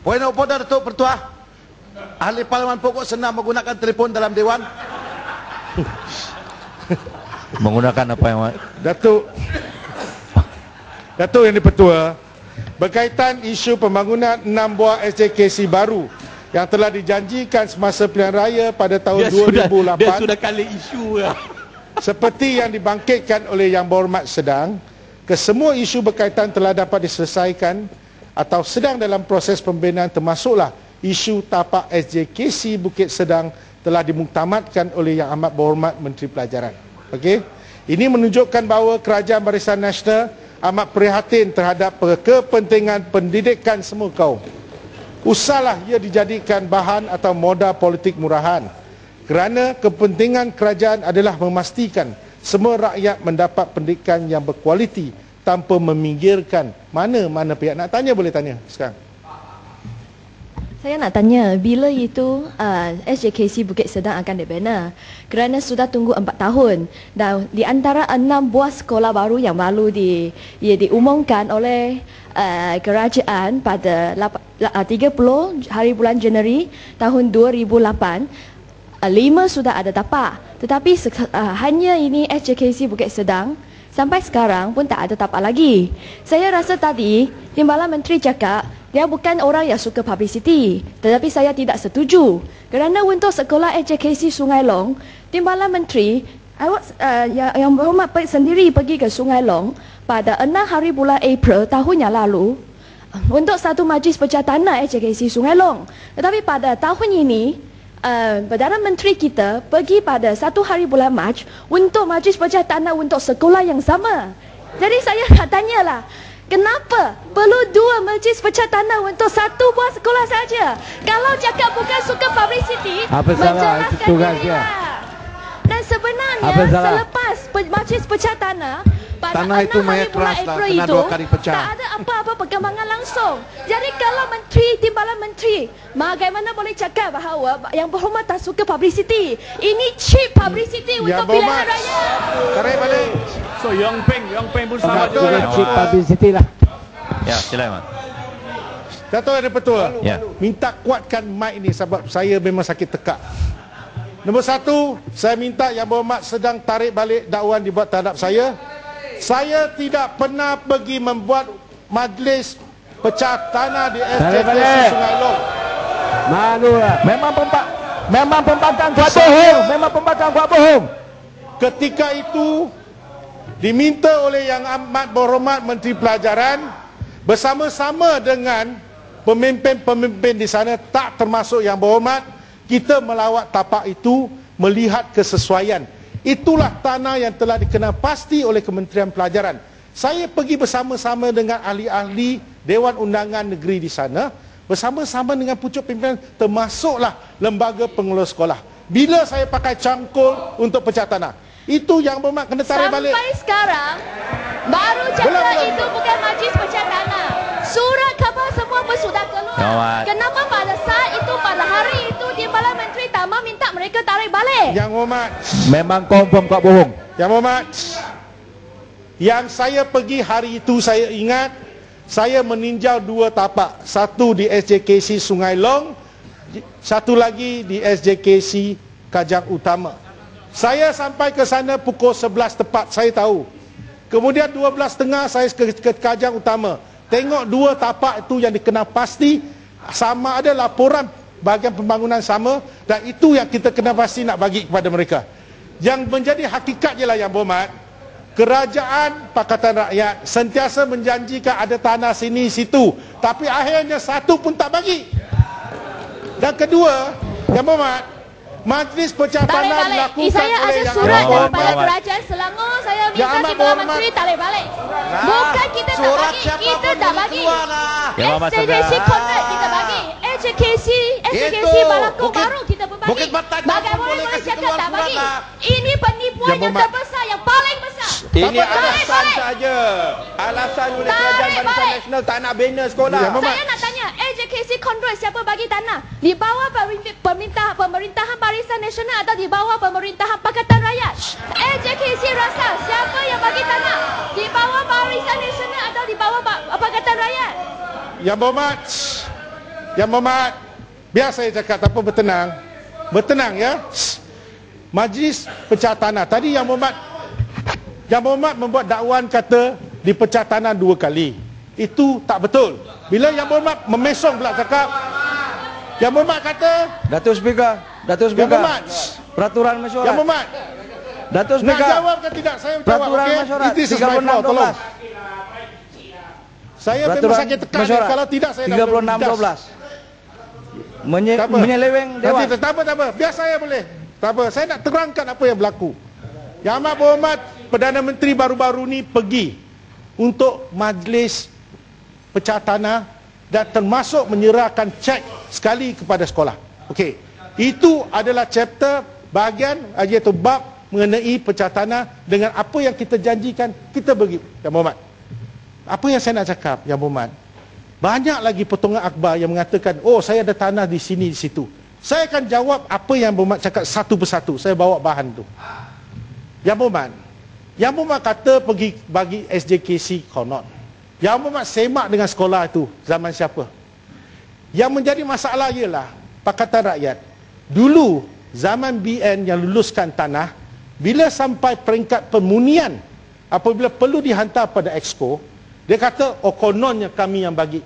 Poin opor Datuk Pertua. Ahli Parlimen pokok senang menggunakan telefon dalam Dewan. Menggunakan apa yang Datuk Yang di-Pertua, berkaitan isu pembangunan 6 buah SJKC baru yang telah dijanjikan semasa pilihan raya pada tahun 2008. Dia sudah kali isu ya. Seperti yang dibangkitkan oleh Yang Berhormat Sedang, kesemua isu berkaitan telah dapat diselesaikan atau sedang dalam proses pembinaan, termasuklah isu tapak SJKC Bukit Sedang telah dimuktamadkan oleh Yang Amat Berhormat Menteri Pelajaran. Okey. Ini menunjukkan bahawa Kerajaan Barisan Nasional amat prihatin terhadap kepentingan pendidikan semua kaum. Usahlah ia dijadikan bahan atau modal politik murahan. Kerana kepentingan kerajaan adalah memastikan semua rakyat mendapat pendidikan yang berkualiti tanpa meminggirkan mana-mana pihak. Nak tanya boleh tanya sekarang. Saya nak tanya, bila itu SJKC Bukit Sedang akan dibina? Kerana sudah tunggu 4 tahun dan di antara 6 buah sekolah baru yang baru diumumkan oleh kerajaan pada 30 hari bulan Januari tahun 2008, 5 sudah ada tapak. Tetapi hanya ini SJKC Bukit Sedang sampai sekarang pun tak ada tapak lagi. Saya rasa tadi Timbalan Menteri cakap dia bukan orang yang suka publicity, tetapi saya tidak setuju. Kerana untuk sekolah SJKC Sungai Long, Timbalan Menteri yang berhormat sendiri pergi ke Sungai Long pada 6 hari bulan April tahun yang lalu untuk satu majlis pecah tanah SJKC Sungai Long. Tetapi pada tahun ini Perdana Menteri kita pergi pada 1 hari bulan Mac untuk majlis pecah tanah untuk sekolah yang sama. Jadi saya nak tanyalah, kenapa perlu 2 majlis pecah tanah untuk satu buah sekolah saja? Kalau cakap bukan suka publicity, menjelaskan dirilah. Dan sebenarnya selepas majlis pecah tanah pada tanah 6 itu hari bulan keras April kena itu 2 kali pecah. tak ada apa-apa perkembangan langsung. Jadi kalau Timbalan Menteri bagaimana boleh cakap bahawa Yang Berhormat tak suka publicity? Ini cheap publicity untuk pilihan raya. Tarik balik. So Yong Peng pun sama juga. cheap publicity lah. Ya, silakan. Datuk Yang di-Pertua, Ya. minta kuatkan mic ini sebab saya memang sakit tekak. Nombor 1, saya minta Yang Berhormat Sedang tarik balik dakwaan dibuat terhadap saya. Saya tidak pernah pergi membuat majlis pecah tanah di SJKC Sungai Long. Malulah. Memang pembangkang kuat bohong. Memang pembangkang kuat bohong. Ketika itu diminta oleh Yang Amat Berhormat Menteri Pelajaran bersama-sama dengan pemimpin-pemimpin di sana, tak termasuk Yang Berhormat, kita melawat tapak itu melihat kesesuaian. Itulah tanah yang telah dikenal pasti oleh Kementerian Pelajaran. Saya pergi bersama-sama dengan ahli-ahli Dewan Undangan Negeri di sana, bersama-sama dengan pucuk pimpinan, termasuklah lembaga pengelola sekolah. Bila saya pakai cangkul untuk pecah tanah, itu Yang Berhormat kena tarik balik. Sampai sekarang baru cakap itu bukan majlis pecah tanah. Surat khabar semua pun sudah keluar. Kenapa pada saat itu, pada hari itu Timbalan Menteri tak mau minta mereka tarik balik? Yang Berhormat, Memang confirm kuat bohong. Yang Berhormat, yang saya pergi hari itu saya ingat, saya meninjau 2 tapak. Satu di SJKC Sungai Long, satu lagi di SJKC Kajang Utama. Saya sampai ke sana pukul 11 tepat, saya tahu. Kemudian 12.30 saya ke Kajang Utama. Tengok 2 tapak itu yang dikenal pasti, sama ada laporan bahagian pembangunan sama, dan itu yang kita kena pasti nak bagi kepada mereka. Yang menjadi hakikat ialah Yang Berhormat, Kerajaan Pakatan Rakyat sentiasa menjanjikan ada tanah sini situ, tapi akhirnya satu pun tak bagi. Dan kedua, Yang Berhormat, majlis pecah tanah dilakukan saya oleh ada Yang surat Amat daripada Berhormat. Kerajaan Selangor. Saya minta Yang Amat Timbalan Berhormat. Menteri tarik balik. Bukan kita tak bagi, kita tak bagi. Yang Amat SJKC Sedang. Convert kita bagi. SJKC Balakong Bukit- baru kita pun bagi. Bukit Batajan pun Bagaimana boleh boleh kasih cakap keluar tak bagi? surat lah. Ini penipuan Yang yang Berhormat. terbesar, yang paling besar. Ini Tarik alasan balik. saja. Alasan oleh Tarik Kerajaan Barisan balik. Nasional tak nak bina sekolah. Yang Berhormat. Saya nak tanya, SJKC Convert siapa bagi tanah? Di bawah pemerintahan Barisan Nasional atau di bawah pemerintahan Pakatan Rakyat? SJKC rasa siapa yang bagi tanah? Di bawah Barisan Nasional atau di bawah Pakatan Rakyat? Yang Berhormat, Yang Berhormat, biar saya cakap, tak apa, bertenang. Bertenang ya. Majlis pecah tanah. Tadi Yang Berhormat membuat dakwaan kata dipecah tanah 2 kali. Itu tak betul. Bila Yang Berhormat memesong pula cakap, Yang Berhormat kata, Datuk Speaker, Yang Berhormat, peraturan mesyuarat. Yang Berhormat, Datuk nak Speaker, jawab ke tidak? Saya jawab, peraturan okey? mesyuarat It is my floor, tolong. 36-12. Saya memang Peraturan sakit tekan dia. mesyuarat Kalau tidak saya dah 36-12. Tak apa. Menyeleweng Dewan. Nanti tak apa. Biar saya boleh. Tak apa. Saya nak terangkan apa yang berlaku. Yang Amat Berhormat Perdana Menteri baru-baru ni pergi untuk majlis pecah tanah dan termasuk menyerahkan cek sekali kepada sekolah. Okey. Itu adalah chapter bahagian iaitu bab mengenai pecah tanah dengan apa yang kita janjikan kita bagi. Yang Berhormat, apa yang saya nak cakap, Yang Berhormat, banyak lagi potongan akhbar yang mengatakan, oh saya ada tanah di sini, di situ. Saya akan jawab apa yang Berhormat cakap satu persatu. Saya bawa bahan tu. Yang Berhormat kata pergi bagi SJKC konon. Yang Berhormat semak dengan sekolah itu zaman siapa? Yang menjadi masalah ialah Pakatan Rakyat. Dulu zaman BN yang luluskan tanah, bila sampai peringkat pemunian, apabila perlu dihantar pada Exco, dia kata, oh kononnya kami yang bagi.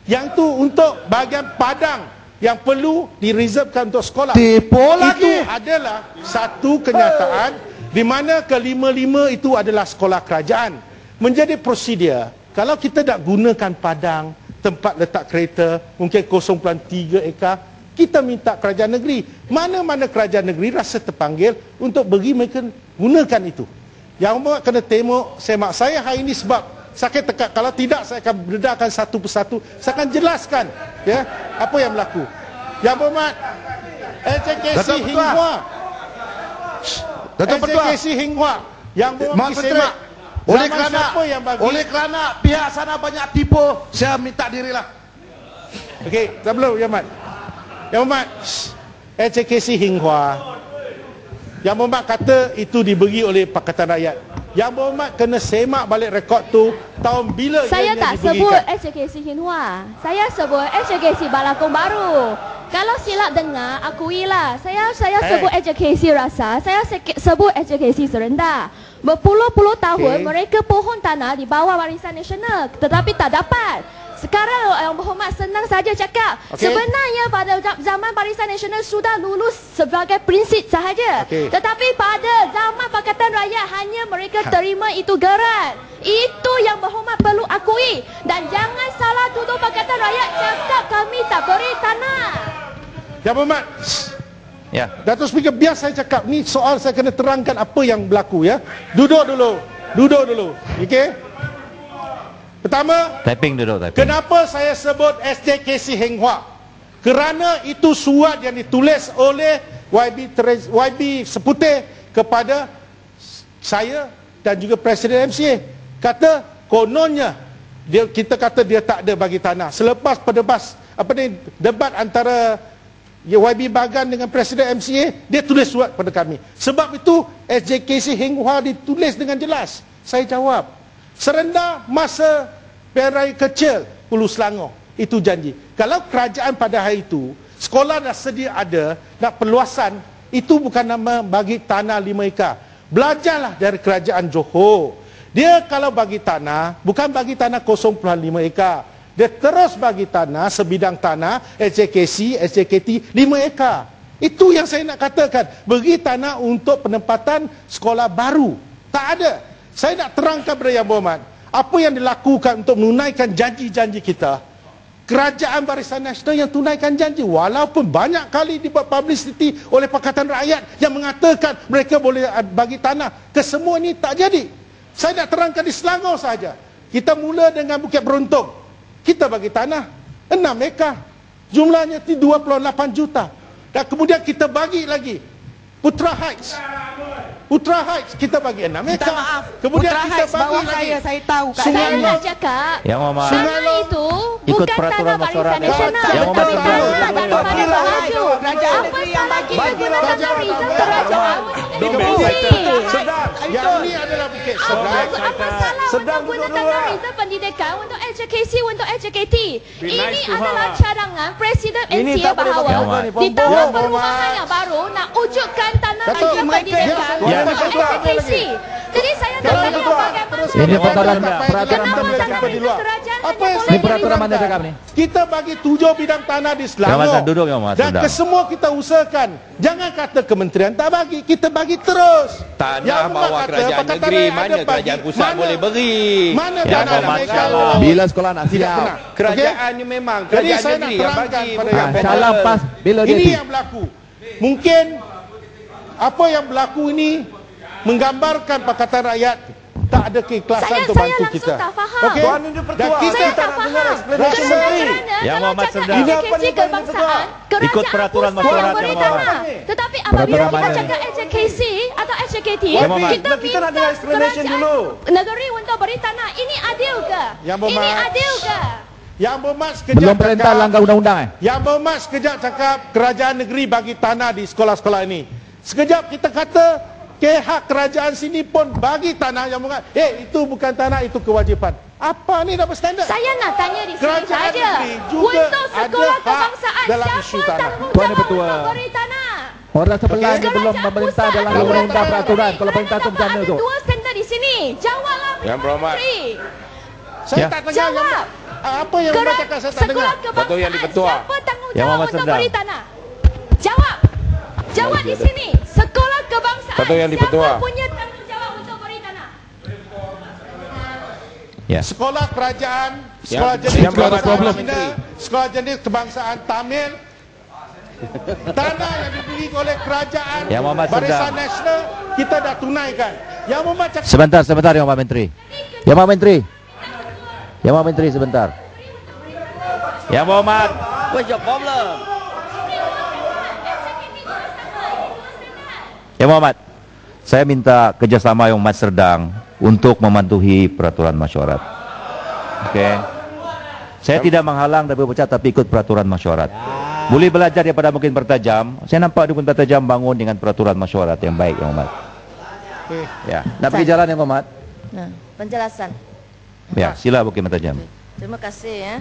Yang tu untuk bahagian padang yang perlu direservekan untuk sekolah. Tipu lagi. Itu adalah satu kenyataan di mana kelima-lima itu adalah sekolah kerajaan. Menjadi prosedur, kalau kita nak gunakan padang, tempat letak kereta, mungkin 0.3 ekar, kita minta kerajaan negeri. Mana-mana kerajaan negeri rasa terpanggil untuk bagi mereka gunakan itu. Yang Berhormat kena tengok, semak saya hari ini sebab sakit tekak. Kalau tidak saya akan beredarkan satu persatu. Saya akan jelaskan ya apa yang berlaku. Yang Berhormat, SJKC Hinghua. SJKC Hinghua. Yang Berhormat semak. Oleh kerana pihak sana banyak tipu, saya minta dirilah. Okey, tak perlu Yang Berhormat. Yang Berhormat, SJKC Hinghua. Yang Berhormat kata itu diberi oleh Pakatan Rakyat. Yang Berhormat kena semak balik rekod tu tahun bila Saya ianya tak diberikan. sebut SJKC Hinghua. Saya sebut SJKC Balakong Baru. Kalau silap dengar, akuilah. Saya sebut SJKC Rasa, saya sebut SJKC Serenda. Berpuluh-puluh tahun mereka pohon tanah di bawah warisan nasional, tetapi tak dapat. Sekarang Yang Berhormat senang saja cakap. Sebenarnya pada zaman Barisan Nasional sudah lulus sebagai prinsip sahaja. Tetapi pada zaman Pakatan Rakyat hanya mereka terima itu geran. Itu Yang Berhormat perlu akui. Dan jangan salah tuduh Pakatan Rakyat cakap kami tak beri tanah. Yang Berhormat, Ya. Datuk Speaker, biar saya cakap. Ni soal saya kena terangkan apa yang berlaku ya. Duduk dulu. Okey. Pertama, Typing dulu, typing. kenapa saya sebut SJKC Hinghua? Kerana itu surat yang ditulis oleh YB Seputih kepada saya dan juga Presiden MCA. Kata kononnya kita kata dia tak ada bagi tanah. Selepas debat antara YB Bagan dengan Presiden MCA, dia tulis surat pada kami. Sebab itu SJKC Hinghua ditulis dengan jelas. Saya jawab, Serenda masa Perai Kecil Hulu Selangor, itu janji. Kalau kerajaan pada hari itu sekolah dah sedia ada, nak perluasan, itu bukan nama bagi tanah 5 ekar. Belajarlah dari kerajaan Johor. Dia kalau bagi tanah, bukan bagi tanah 0.5 ekar. Dia terus bagi tanah, sebidang tanah SJKC, SJKT 5 ekar. Itu yang saya nak katakan. Bagi tanah untuk penempatan sekolah baru. Tak ada. Saya nak terangkan kepada Yang Berhormat, apa yang dilakukan untuk menunaikan janji-janji kita. Kerajaan Barisan Nasional yang tunaikan janji, walaupun banyak kali dibuat publicity oleh Pakatan Rakyat yang mengatakan mereka boleh bagi tanah. Kesemua ini tak jadi. Saya nak terangkan di Selangor saja. Kita mula dengan Bukit Beruntung. Kita bagi tanah 6 ekar. Jumlahnya 28 juta. Dan kemudian kita bagi lagi Putra Heights. Putra Heights kita bagi 6 ekar. Maaf. Kemudian Putra kita Heights bagi bawah lagi. saya tahu kat Sungai Saya Long. nak cakap, Yang Berhormat, tanah itu ikut bukan peraturan tanah Barisan masyarakat. Nasional, Yang tetapi Berhormat, tanah daripada Bahaju. Kerajaan Apa negeri yang salah bagi. digunakan Rizal kerajaan untuk edukasi. Sedang. Yang ini adalah Bukit Sedang. Apa salah Sedang untuk duduk gunakan dulu, Rizal pendidikan untuk HKC untuk HKT? Be Ini nice to her adalah lah. cadangan Presiden Ini NCA tak boleh bahawa berapa ni, di Pompom. tahun Ya, perumahan yang baru nak wujudkan tanah Datuk, Rizal pendidikan ya, untuk ya, HKC. Jadi saya nak Kalau tanya betul, bagaimana Ini peraturan kenapa peraturan tanah mana cakap? Rizal kerajaan Apa hanya yang boleh Ini peraturan mana dilakukan? cakap ni? Kita bagi 7 bidang tanah di Selangor. Yang Mas duduk, Yang Mas Dan Sedang. kesemua kita usahakan. Jangan kata kementerian tak bagi, kita bagi terus. Tanah Yang bawah Mak kata, kerajaan Pakatan negeri, Rakyat mana ada bagi. kerajaan pusat Mana? boleh beri? Mana Yang tanah Muhammad mereka? Salam. Bila sekolah nak Tidak siap? pernah. Kerajaan ni memang Jadi kerajaan saya nak negeri yang terangkan bagi, pada bukan yang federal. Salam pas bila dia Ini ti. yang berlaku. Mungkin apa yang berlaku ini menggambarkan Pakatan Rakyat tak ada keikhlasan Saya untuk bantu langsung kita. tak faham. Okey? Tuan ini bertuah. Dan kita Saya tak tak nak dengar faham. explanation Rasa- menteri. Kerana Yang kalau Muhammad cakap Sedang. HKC kebangsaan, kerajaan Peraturan pusat masyarakat yang beri yang tanah. Muhammad. Tetapi apabila Peraturan kita mana? cakap HKC atau HKT, Yang Muhammad. kita Kita minta nak dengar explanation kerajaan dulu. negeri untuk beri tanah. Ini adil ke? Yang Ini Muhammad. adil ke? Yang bermat sekejap Belum perintah cakap- langgar undang-undang Yang bermat sekejap cakap kerajaan negeri bagi tanah di sekolah-sekolah ini. Sekejap kita kata hak kerajaan sini pun bagi tanah yang itu bukan tanah, itu kewajipan. Apa ni dapat standard? Saya nak tanya di sini Kerajaan saja. negeri juga Untuk ada sekolah hak kebangsaan, dalam isu siapa tanah. Tuan tanggungjawab ni bertuah. untuk beri tanah? Orang sebelah Okey. ni belum Kerajaan memerintah pusat dalam atau undang-undang kerajaan peraturan. negeri? Kalau perintah tu Kerana macam mana dapat tu? Ada dua standard di sini. Jawablah Yang berhormat. Menteri. Saya Ya. tak dengar yang Jawab. apa yang Muhammad cakap saya tak dengar. Sekolah kebangsaan, Datuk Yang di-Ketua. siapa Yang tanggungjawab Muhammad untuk Sedang. beri tanah? Jawab. Jawab di sini. Sekolah kebangsaan, Datuk Yang di-Ketua. siapa punya tanggungjawab untuk beri tanah? Ya. Sekolah kerajaan, sekolah Yang- jenis yang berada kebangsaan problem. Cina, sekolah jenis kebangsaan Tamil, tanah yang dibeli oleh kerajaan Yang Muhammad Barisan Sedang. Nasional kita dah tunaikan. Yang Muhammad cakap Sebentar, Yang Muhammad Menteri. Yang Muhammad Menteri. Yang Muhammad Menteri sebentar. Yang Muhammad. What's your problem? Yang Muhammad. Saya minta kerjasama Yang Muhammad Sedang untuk mematuhi peraturan mesyuarat. Okey. Saya tidak menghalang dan berpecat tapi ikut peraturan mesyuarat. Boleh belajar daripada mungkin bertajam. Saya nampak dia pun bertajam bangun dengan peraturan mesyuarat yang baik Yang Muhammad. Okey. Ya. Nak pergi jalan Yang Muhammad? Nah, penjelasan. Ya, sila Bukit Bertajam. Terima kasih ya.